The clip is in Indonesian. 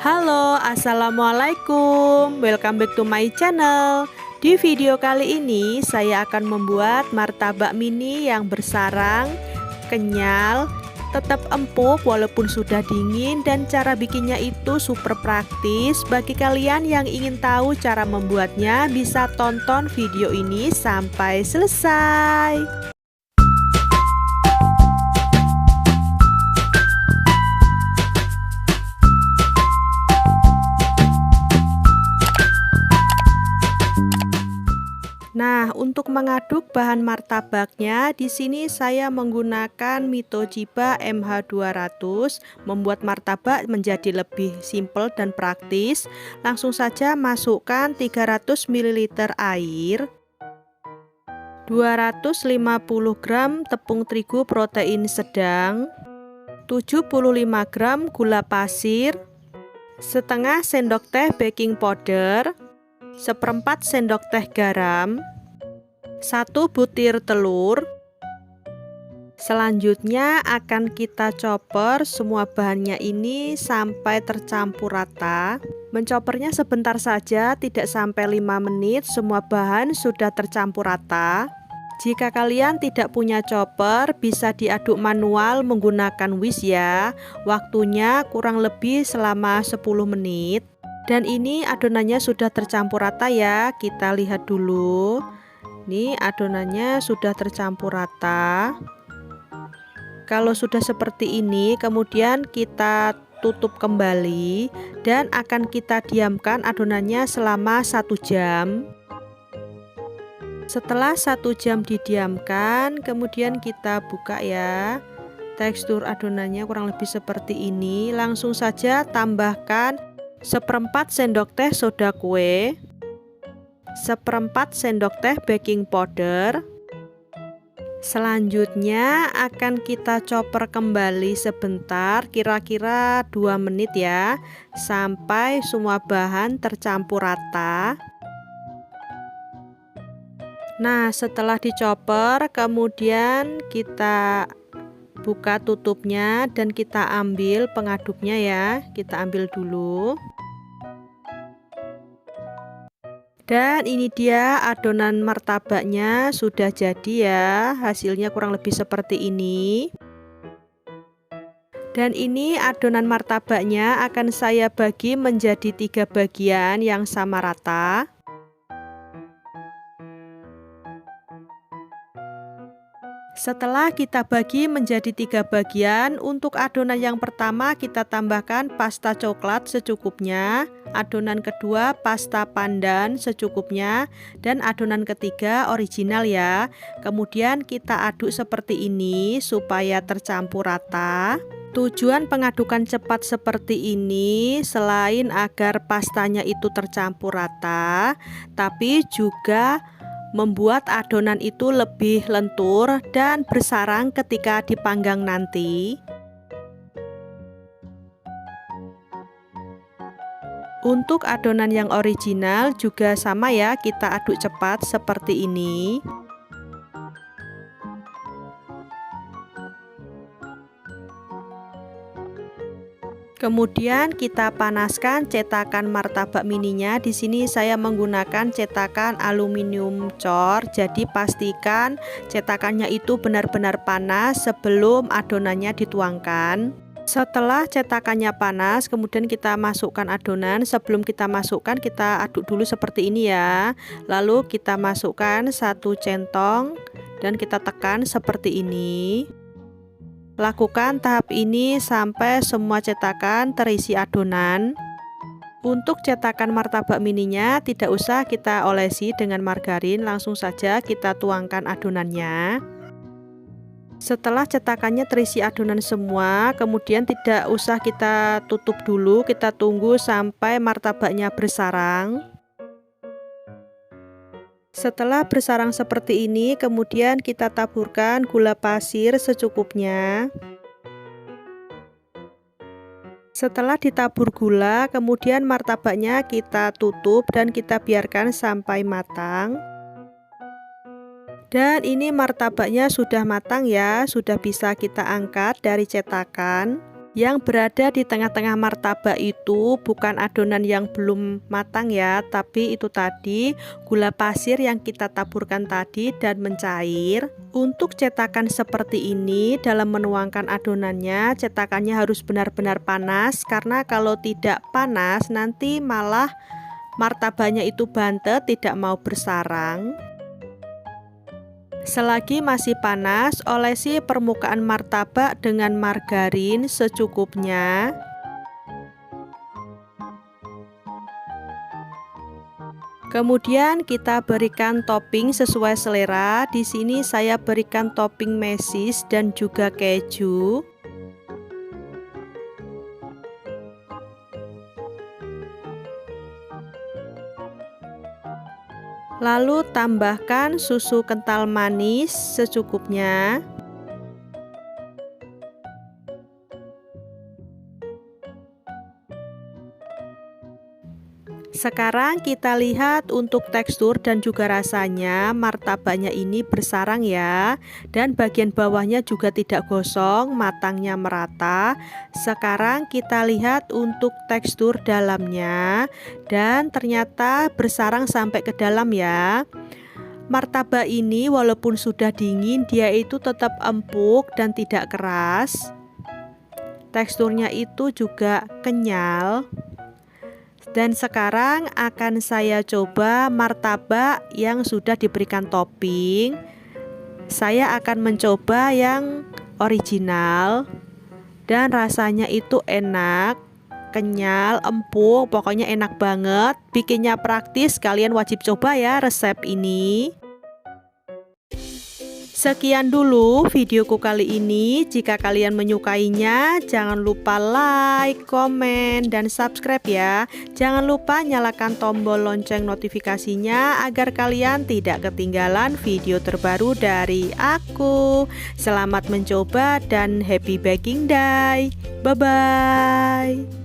Halo, assalamualaikum. Welcome back to my channel. Di video kali ini saya akan membuat martabak mini yang bersarang, kenyal, tetap empuk walaupun sudah dingin, dan cara bikinnya itu super praktis. Bagi kalian yang ingin tahu cara membuatnya, bisa tonton video ini sampai selesai. Nah, untuk mengaduk bahan martabaknya, di sini saya menggunakan Mitojiba MH200. Membuat martabak menjadi lebih simpel dan praktis. Langsung saja masukkan 300 ml air, 250 gram tepung terigu protein sedang, 75 gram gula pasir, setengah sendok teh baking powder, seperempat sendok teh garam, 1 butir telur. Selanjutnya akan kita chopper semua bahannya ini sampai tercampur rata. Menchoppernya sebentar saja, tidak sampai 5 menit, semua bahan sudah tercampur rata. Jika kalian tidak punya chopper, bisa diaduk manual menggunakan whisk ya. Waktunya kurang lebih selama 10 menit. Dan ini adonannya sudah tercampur rata ya. Kita lihat dulu. Nih adonannya sudah tercampur rata. Kalau sudah seperti ini, kemudian kita tutup kembali dan akan kita diamkan adonannya selama 1 jam. Setelah 1 jam didiamkan, kemudian kita buka ya. Tekstur adonannya kurang lebih seperti ini. Langsung saja tambahkan seperempat sendok teh soda kue, seperempat sendok teh baking powder. Selanjutnya akan kita chopper kembali sebentar, kira-kira 2 menit ya, sampai semua bahan tercampur rata. Nah, setelah dichopper, kemudian kita buka tutupnya dan kita ambil pengaduknya ya. Kita ambil dulu. Dan ini dia adonan martabaknya sudah jadi ya. Hasilnya kurang lebih seperti ini. Dan ini adonan martabaknya akan saya bagi menjadi 3 bagian yang sama rata. Setelah kita bagi menjadi 3 bagian, untuk adonan yang pertama kita tambahkan pasta coklat secukupnya, adonan kedua pasta pandan secukupnya, dan adonan ketiga original ya. Kemudian kita aduk seperti ini supaya tercampur rata. Tujuan pengadukan cepat seperti ini selain agar pastanya itu tercampur rata, tapi juga membuat adonan itu lebih lentur dan bersarang ketika dipanggang nanti. Untuk adonan yang original juga sama ya, kita aduk cepat seperti ini. Kemudian kita panaskan cetakan martabak mininya. Di sini saya menggunakan cetakan aluminium cor. Jadi pastikan cetakannya itu benar-benar panas sebelum adonannya dituangkan. Setelah cetakannya panas, kemudian kita masukkan adonan. Sebelum kita masukkan, kita aduk dulu seperti ini ya. Lalu kita masukkan 1 centong dan kita tekan seperti ini. Lakukan tahap ini sampai semua cetakan terisi adonan. Untuk cetakan martabak mininya tidak usah kita olesi dengan margarin, langsung saja kita tuangkan adonannya. Setelah cetakannya terisi adonan semua, kemudian tidak usah kita tutup dulu, kita tunggu sampai martabaknya bersarang. Setelah bersarang seperti ini, kemudian kita taburkan gula pasir secukupnya. Setelah ditabur gula, kemudian martabaknya kita tutup dan kita biarkan sampai matang. Dan ini martabaknya sudah matang ya, sudah bisa kita angkat dari cetakan. Yang berada di tengah-tengah martabak itu bukan adonan yang belum matang ya, tapi itu tadi gula pasir yang kita taburkan tadi dan mencair. Untuk cetakan seperti ini, dalam menuangkan adonannya, cetakannya harus benar-benar panas, karena kalau tidak panas nanti malah martabaknya itu bantet, tidak mau bersarang. Selagi masih panas, olesi permukaan martabak dengan margarin secukupnya. Kemudian kita berikan topping sesuai selera. Di sini saya berikan topping mesis dan juga keju. Lalu tambahkan susu kental manis secukupnya. Sekarang kita lihat untuk tekstur dan juga rasanya, martabaknya ini bersarang ya, dan bagian bawahnya juga tidak gosong, matangnya merata. Sekarang kita lihat untuk tekstur dalamnya, dan ternyata bersarang sampai ke dalam ya. Martabak ini walaupun sudah dingin, dia itu tetap empuk dan tidak keras. Teksturnya itu juga kenyal. Dan sekarang akan saya coba martabak yang sudah diberikan topping. Saya akan mencoba yang original, dan rasanya itu enak, kenyal, empuk, pokoknya enak banget. Bikinnya praktis, kalian wajib coba ya resep ini. Sekian dulu videoku kali ini. Jika kalian menyukainya, jangan lupa like, komen, dan subscribe ya. Jangan lupa nyalakan tombol lonceng notifikasinya agar kalian tidak ketinggalan video terbaru dari aku. Selamat mencoba dan happy baking day. Bye-bye.